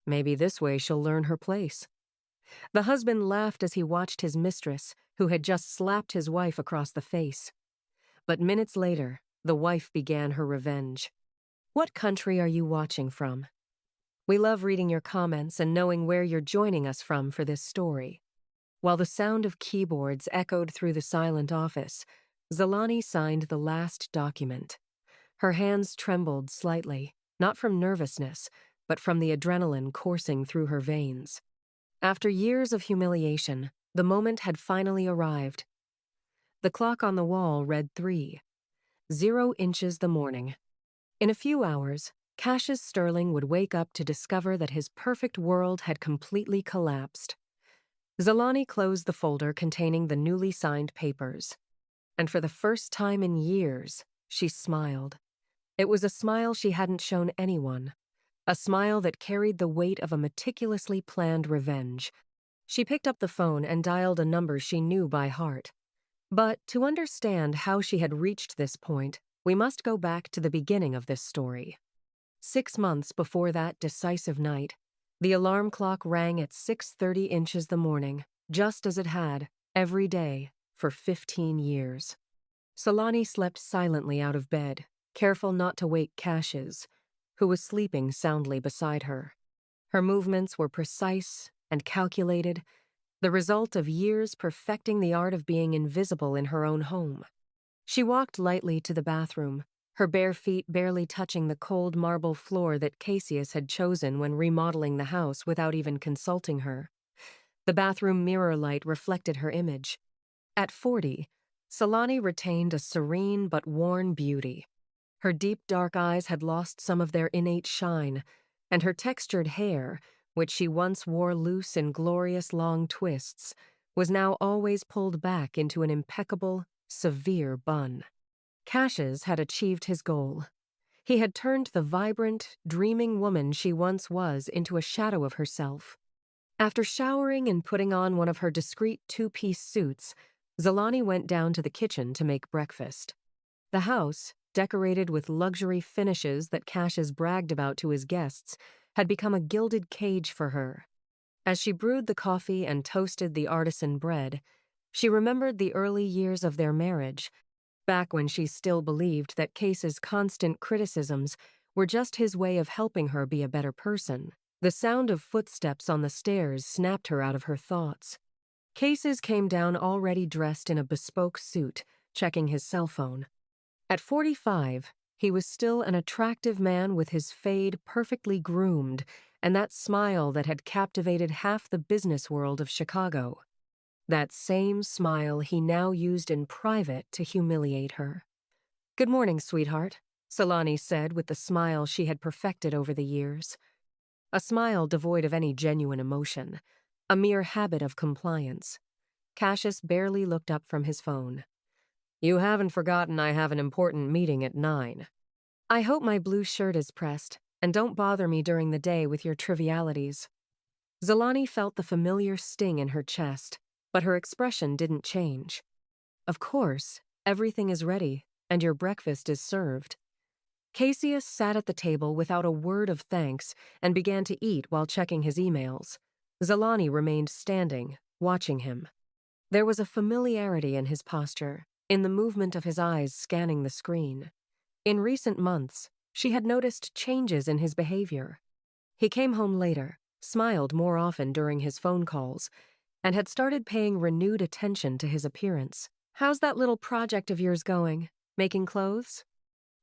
Maybe this way she'll learn her place. The husband laughed as he watched his mistress, who had just slapped his wife across the face. But minutes later, the wife began her revenge. What country are you watching from? We love reading your comments and knowing where you're joining us from for this story. While the sound of keyboards echoed through the silent office, Zalani signed the last document. Her hands trembled slightly, not from nervousness, but from the adrenaline coursing through her veins. After years of humiliation, the moment had finally arrived. The clock on the wall read 3. 0 inches the morning. In a few hours, Cassius Sterling would wake up to discover that his perfect world had completely collapsed. Zalani closed the folder containing the newly signed papers. And for the first time in years, she smiled. It was a smile she hadn't shown anyone. A smile that carried the weight of a meticulously planned revenge. She picked up the phone and dialed a number she knew by heart. But to understand how she had reached this point, we must go back to the beginning of this story. 6 months before that decisive night, the alarm clock rang at 6:30 inches the morning, just as it had, every day, for 15 years. Zalani slept silently out of bed, careful not to wake Cassius, who was sleeping soundly beside her. Her movements were precise and calculated, the result of years perfecting the art of being invisible in her own home. She walked lightly to the bathroom, her bare feet barely touching the cold marble floor that Cassius had chosen when remodeling the house without even consulting her. The bathroom mirror light reflected her image. At 40, Zalani retained a serene but worn beauty. Her deep dark eyes had lost some of their innate shine, and her textured hair, which she once wore loose in glorious long twists, was now always pulled back into an impeccable, severe bun. Cassius had achieved his goal. He had turned the vibrant, dreaming woman she once was into a shadow of herself. After showering and putting on one of her discreet two-piece suits, Zalani went down to the kitchen to make breakfast. The house, decorated with luxury finishes that Cassius bragged about to his guests, had become a gilded cage for her. As she brewed the coffee and toasted the artisan bread, she remembered the early years of their marriage, back when she still believed that Case's constant criticisms were just his way of helping her be a better person. The sound of footsteps on the stairs snapped her out of her thoughts. Cases came down already dressed in a bespoke suit, checking his cell phone. At 45, he was still an attractive man with his fade perfectly groomed and that smile that had captivated half the business world of Chicago. That same smile he now used in private to humiliate her. "Good morning, sweetheart," Zalani said with the smile she had perfected over the years. A smile devoid of any genuine emotion, a mere habit of compliance. Cassius barely looked up from his phone. "You haven't forgotten I have an important meeting at 9. I hope my blue shirt is pressed, and don't bother me during the day with your trivialities." Zalani felt the familiar sting in her chest, but her expression didn't change. "Of course, everything is ready, and your breakfast is served." Cassius sat at the table without a word of thanks and began to eat while checking his emails. Zalani remained standing, watching him. There was a familiarity in his posture, in the movement of his eyes scanning the screen. In recent months, she had noticed changes in his behavior. He came home later, smiled more often during his phone calls, and had started paying renewed attention to his appearance. "How's that little project of yours going? Making clothes?"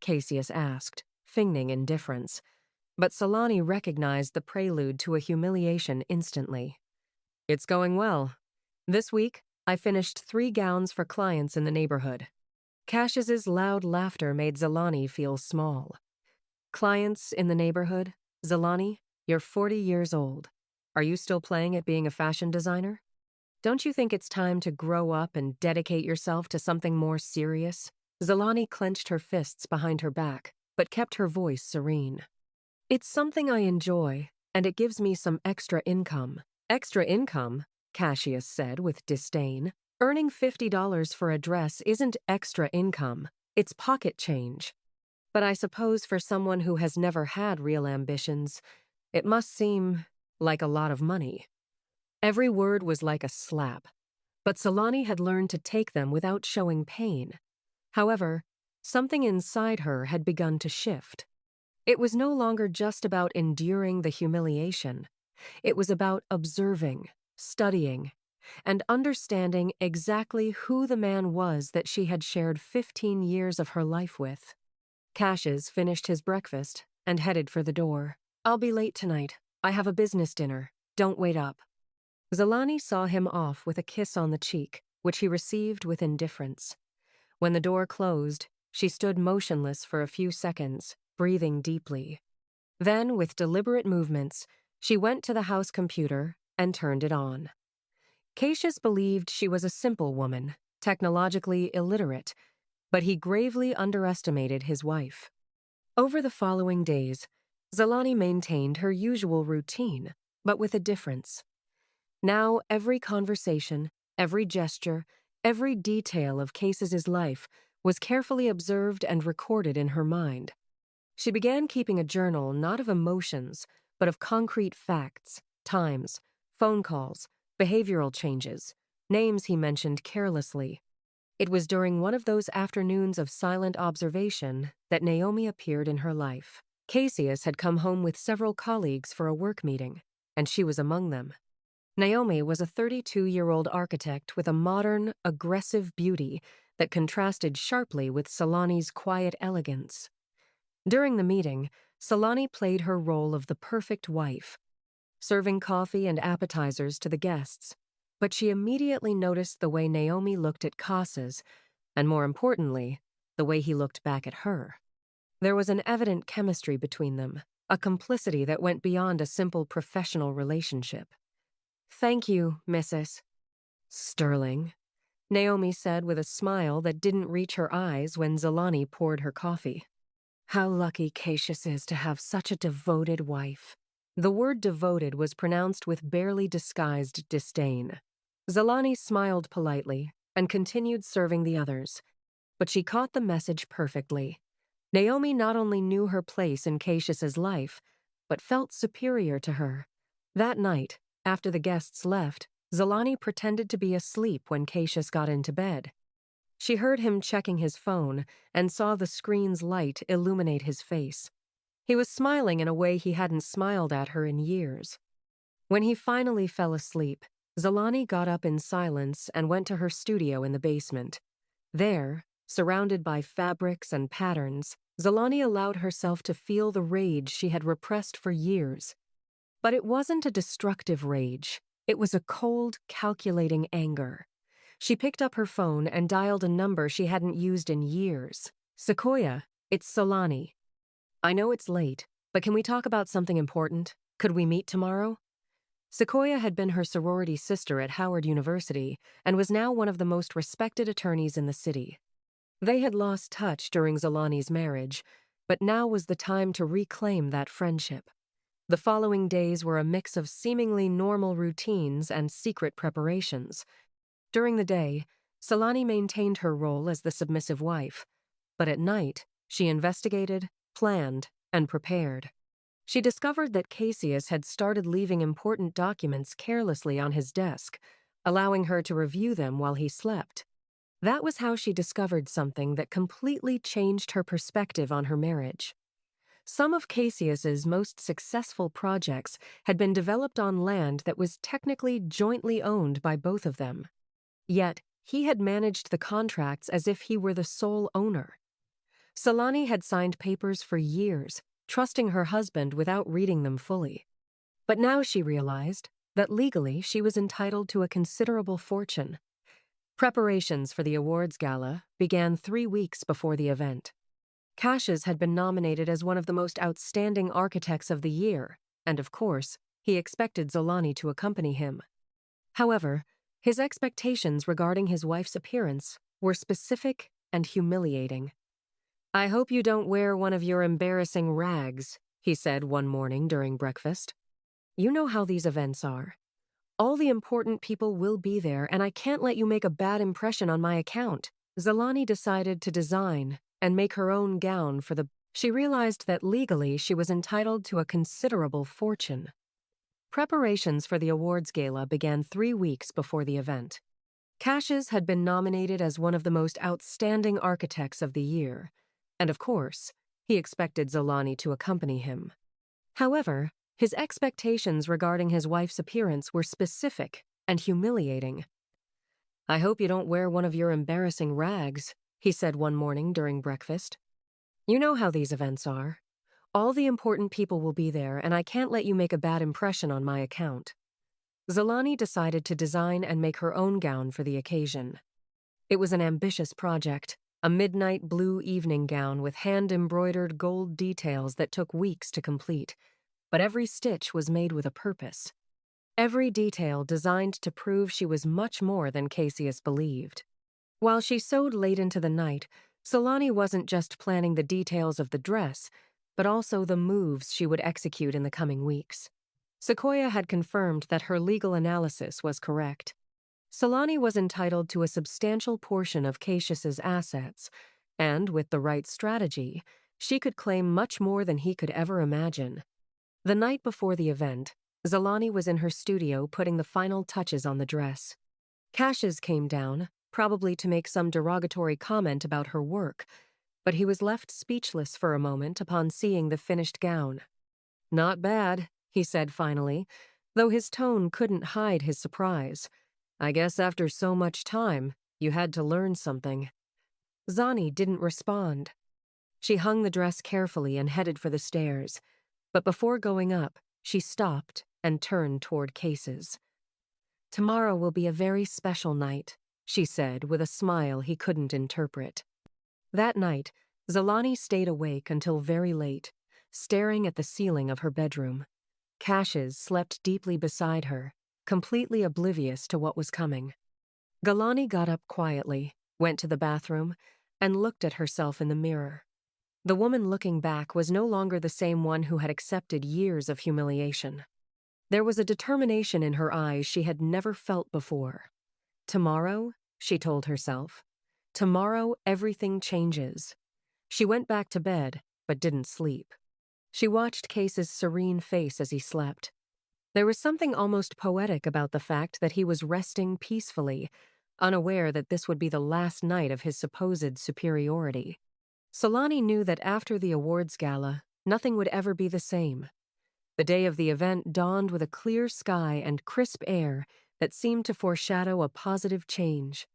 Cassius asked, feigning indifference. But Zalani recognized the prelude to a humiliation instantly. "It's going well. This week, I finished 3 gowns for clients in the neighborhood." Cassius's loud laughter made Zalani feel small. "Clients in the neighborhood? Zalani, you're 40 years old. Are you still playing at being a fashion designer? Don't you think it's time to grow up and dedicate yourself to something more serious?" Zalani clenched her fists behind her back, but kept her voice serene. "It's something I enjoy, and it gives me some extra income." "Extra income?" Cassius said with disdain. "Earning $50 for a dress isn't extra income, it's pocket change. But I suppose for someone who has never had real ambitions, It must seem like a lot of money. Every word was like a slap, but Solani had learned to take them without showing pain. However, something inside her had begun to shift. It was no longer just about enduring the humiliation. It was about observing, studying, and understanding exactly who the man was that she had shared 15 years of her life with. Cassius finished his breakfast and headed for the door. "I'll be late tonight. I have a business dinner. Don't wait up." Zalani saw him off with a kiss on the cheek, which he received with indifference. When the door closed, she stood motionless for a few seconds, breathing deeply. Then, with deliberate movements, she went to the house computer and turned it on. Cassius believed she was a simple woman, technologically illiterate, but he gravely underestimated his wife. Over the following days, Zalani maintained her usual routine, but with a difference. Now every conversation, every gesture, every detail of Cassius's life was carefully observed and recorded in her mind. She began keeping a journal not of emotions, but of concrete facts, times, phone calls, behavioral changes, names he mentioned carelessly. It was during one of those afternoons of silent observation that Naomi appeared in her life. Cassius had come home with several colleagues for a work meeting, and she was among them. Naomi was a 32-year-old architect with a modern, aggressive beauty that contrasted sharply with Solani's quiet elegance. During the meeting, Solani played her role of the perfect wife, serving coffee and appetizers to the guests. But she immediately noticed the way Naomi looked at Cassius, and more importantly, the way he looked back at her. There was an evident chemistry between them, a complicity that went beyond a simple professional relationship. "Thank you, Mrs. Sterling," Naomi said with a smile that didn't reach her eyes when Zalani poured her coffee. "How lucky Cassius is to have such a devoted wife." The word devoted was pronounced with barely disguised disdain. Zalani smiled politely and continued serving the others, but she caught the message perfectly. Naomi not only knew her place in Cassius's life, but felt superior to her. That night, after the guests left, Zalani pretended to be asleep when Cassius got into bed. She heard him checking his phone and saw the screen's light illuminate his face. He was smiling in a way he hadn't smiled at her in years. When he finally fell asleep, Zalani got up in silence and went to her studio in the basement. There, surrounded by fabrics and patterns, Zalani allowed herself to feel the rage she had repressed for years. But it wasn't a destructive rage. It was a cold, calculating anger. She picked up her phone and dialed a number she hadn't used in years. "Sequoia, it's Solani. I know it's late, but can we talk about something important? Could we meet tomorrow?" Sequoia had been her sorority sister at Howard University and was now one of the most respected attorneys in the city. They had lost touch during Zalani's marriage, but now was the time to reclaim that friendship. The following days were a mix of seemingly normal routines and secret preparations. During the day, Solani maintained her role as the submissive wife, but at night, she investigated, planned, and prepared. She discovered that Cassius had started leaving important documents carelessly on his desk, allowing her to review them while he slept. That was how she discovered something that completely changed her perspective on her marriage. Some of Cassius's most successful projects had been developed on land that was technically jointly owned by both of them. Yet, he had managed the contracts as if he were the sole owner. Solani had signed papers for years, trusting her husband without reading them fully. But now she realized that legally she was entitled to a considerable fortune. Preparations for the awards gala began 3 weeks before the event. Cassius had been nominated as one of the most outstanding architects of the year, and of course, he expected Zalani to accompany him. However, his expectations regarding his wife's appearance were specific and humiliating. "I hope you don't wear one of your embarrassing rags," he said one morning during breakfast. "You know how these events are. All the important people will be there, and I can't let you make a bad impression on my account." Zalani decided to design and make her own gown for the She realized that legally she was entitled to a considerable fortune. Preparations for the awards gala began 3 weeks before the event. Cassius had been nominated as one of the most outstanding architects of the year, and of course, he expected Zolani to accompany him. However, his expectations regarding his wife's appearance were specific and humiliating. "I hope you don't wear one of your embarrassing rags," he said one morning during breakfast. "You know how these events are. All the important people will be there, and I can't let you make a bad impression on my account." Zolani decided to design and make her own gown for the occasion. It was an ambitious project, a midnight blue evening gown with hand-embroidered gold details that took weeks to complete, but every stitch was made with a purpose. Every detail designed to prove she was much more than Cassius believed. While she sewed late into the night, Zolani wasn't just planning the details of the dress, but also the moves she would execute in the coming weeks. Sequoia had confirmed that her legal analysis was correct. Zolani was entitled to a substantial portion of Cassius's assets, and with the right strategy, she could claim much more than he could ever imagine. The night before the event, Zolani was in her studio putting the final touches on the dress. Cassius came down, probably to make some derogatory comment about her work, but he was left speechless for a moment upon seeing the finished gown. "Not bad," he said finally, though his tone couldn't hide his surprise. "I guess after so much time, you had to learn something." Zani didn't respond. She hung the dress carefully and headed for the stairs, but before going up, she stopped and turned toward Cases. "Tomorrow will be a very special night," she said with a smile he couldn't interpret. That night, Zolani stayed awake until very late, staring at the ceiling of her bedroom. Cassius slept deeply beside her, completely oblivious to what was coming. Galani got up quietly, went to the bathroom, and looked at herself in the mirror. The woman looking back was no longer the same one who had accepted years of humiliation. There was a determination in her eyes she had never felt before. Tomorrow, she told herself, tomorrow everything changes. She went back to bed, but didn't sleep. She watched Case's serene face as he slept. There was something almost poetic about the fact that he was resting peacefully, unaware that this would be the last night of his supposed superiority. Zolani knew that after the awards gala, nothing would ever be the same. The day of the event dawned with a clear sky and crisp air that seemed to foreshadow a positive change.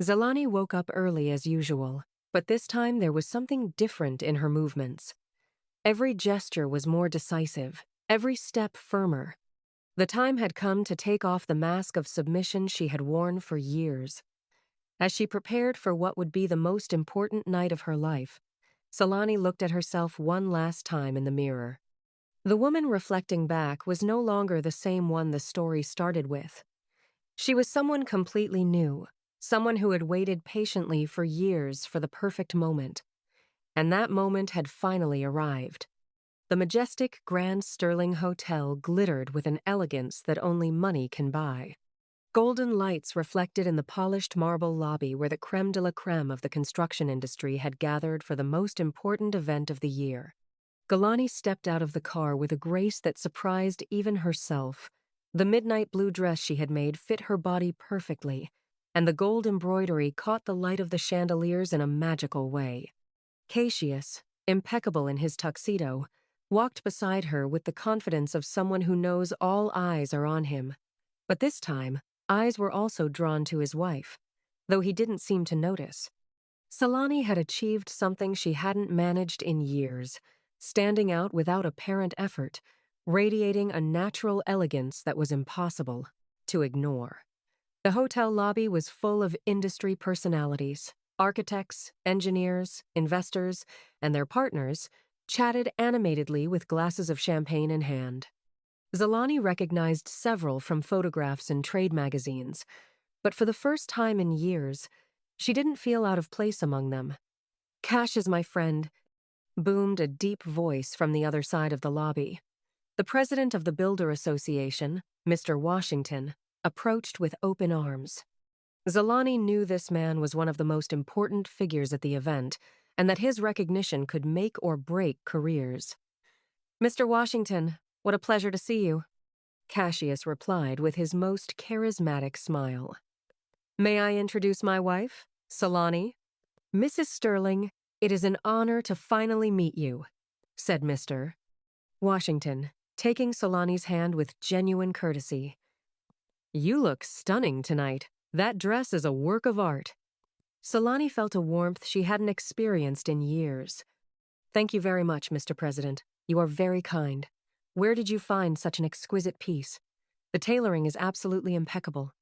Zolani woke up early as usual, but this time there was something different in her movements. Every gesture was more decisive, every step firmer. The time had come to take off the mask of submission she had worn for years. As she prepared for what would be the most important night of her life, Zolani looked at herself one last time in the mirror. The woman reflecting back was no longer the same one the story started with. She was someone completely new, someone who had waited patiently for years for the perfect moment. And that moment had finally arrived. The majestic Grand Sterling Hotel glittered with an elegance that only money can buy. Golden lights reflected in the polished marble lobby where the crème de la crème of the construction industry had gathered for the most important event of the year. Galani stepped out of the car with a grace that surprised even herself. The midnight blue dress she had made fit her body perfectly, and the gold embroidery caught the light of the chandeliers in a magical way. Cassius, impeccable in his tuxedo, walked beside her with the confidence of someone who knows all eyes are on him. But this time, eyes were also drawn to his wife, though he didn't seem to notice. Zolani had achieved something she hadn't managed in years, standing out without apparent effort, radiating a natural elegance that was impossible to ignore. The hotel lobby was full of industry personalities. Architects, engineers, investors, and their partners chatted animatedly with glasses of champagne in hand. Zolani recognized several from photographs in trade magazines, but for the first time in years, she didn't feel out of place among them. "Cash is my friend," boomed a deep voice from the other side of the lobby. The president of the Builder Association, Mr. Washington, approached with open arms. Zolani knew this man was one of the most important figures at the event, and that his recognition could make or break careers. "Mr. Washington, what a pleasure to see you," Cassius replied with his most charismatic smile. "May I introduce my wife, Solani?" "Mrs. Sterling, it is an honor to finally meet you," said Mr. Washington, taking Solani's hand with genuine courtesy. "You look stunning tonight. That dress is a work of art." Solani felt a warmth she hadn't experienced in years. "Thank you very much, Mr. President. You are very kind. Where did you find such an exquisite piece? The tailoring is absolutely impeccable."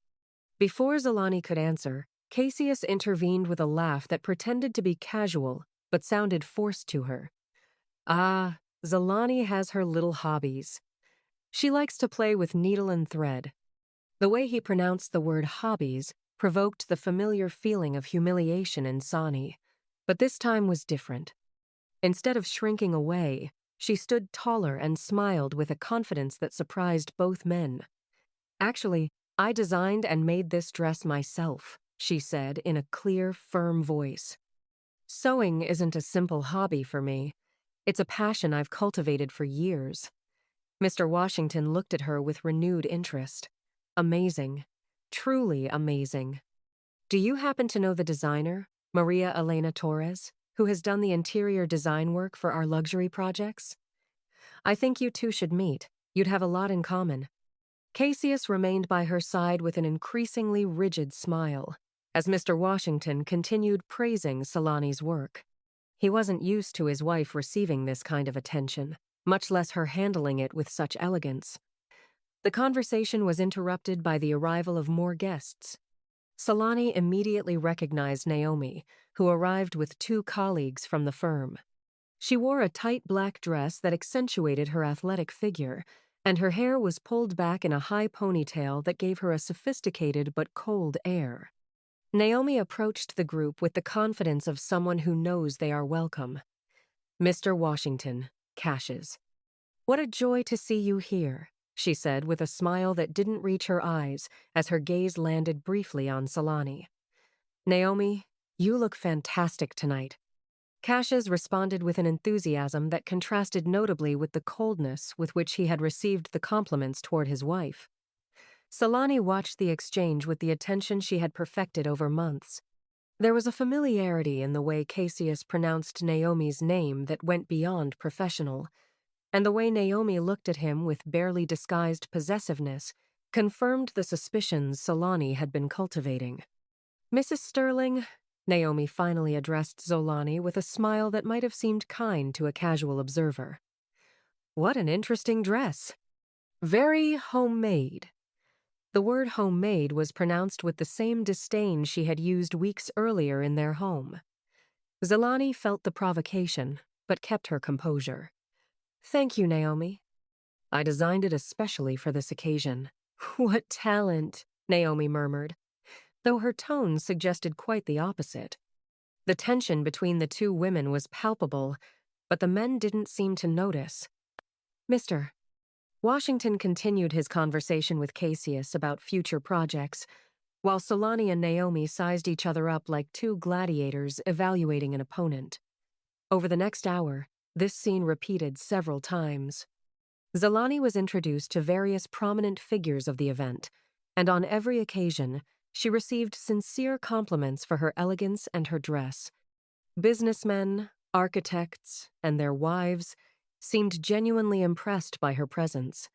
Before Zolani could answer, Cassius intervened with a laugh that pretended to be casual, but sounded forced to her. "Ah, Zolani has her little hobbies. She likes to play with needle and thread." The way he pronounced the word hobbies provoked the familiar feeling of humiliation in Sani, but this time was different. Instead of shrinking away, she stood taller and smiled with a confidence that surprised both men. "Actually, I designed and made this dress myself," she said in a clear, firm voice. "Sewing isn't a simple hobby for me. It's a passion I've cultivated for years." Mr. Washington looked at her with renewed interest. "Amazing. Truly amazing. Do you happen to know the designer, Maria Elena Torres, who has done the interior design work for our luxury projects? I think you two should meet. You'd have a lot in common." Cassius remained by her side with an increasingly rigid smile, as Mr. Washington continued praising Solani's work. He wasn't used to his wife receiving this kind of attention, much less her handling it with such elegance. The conversation was interrupted by the arrival of more guests. Solani immediately recognized Naomi, who arrived with two colleagues from the firm. She wore a tight black dress that accentuated her athletic figure, and her hair was pulled back in a high ponytail that gave her a sophisticated but cold air. Naomi approached the group with the confidence of someone who knows they are welcome. "Mr. Washington, Cassius. What a joy to see you here," she said with a smile that didn't reach her eyes as her gaze landed briefly on Solani. "Naomi, you look fantastic tonight." Cassius responded with an enthusiasm that contrasted notably with the coldness with which he had received the compliments toward his wife. Solani watched the exchange with the attention she had perfected over months. There was a familiarity in the way Cassius pronounced Naomi's name that went beyond professional, and the way Naomi looked at him with barely disguised possessiveness confirmed the suspicions Solani had been cultivating. "Mrs. Sterling," Naomi finally addressed Zolani with a smile that might have seemed kind to a casual observer. "What an interesting dress. Very homemade." The word homemade was pronounced with the same disdain she had used weeks earlier in their home. Zolani felt the provocation, but kept her composure. "Thank you, Naomi. I designed it especially for this occasion." "What talent," Naomi murmured, though her tone suggested quite the opposite. The tension between the two women was palpable, but the men didn't seem to notice. "Mr. Washington continued his conversation with Cassius about future projects, while Solani and Naomi sized each other up like two gladiators evaluating an opponent. Over the next hour, this scene repeated several times. Zolani was introduced to various prominent figures of the event, and on every occasion, she received sincere compliments for her elegance and her dress. Businessmen, architects, and their wives seemed genuinely impressed by her presence.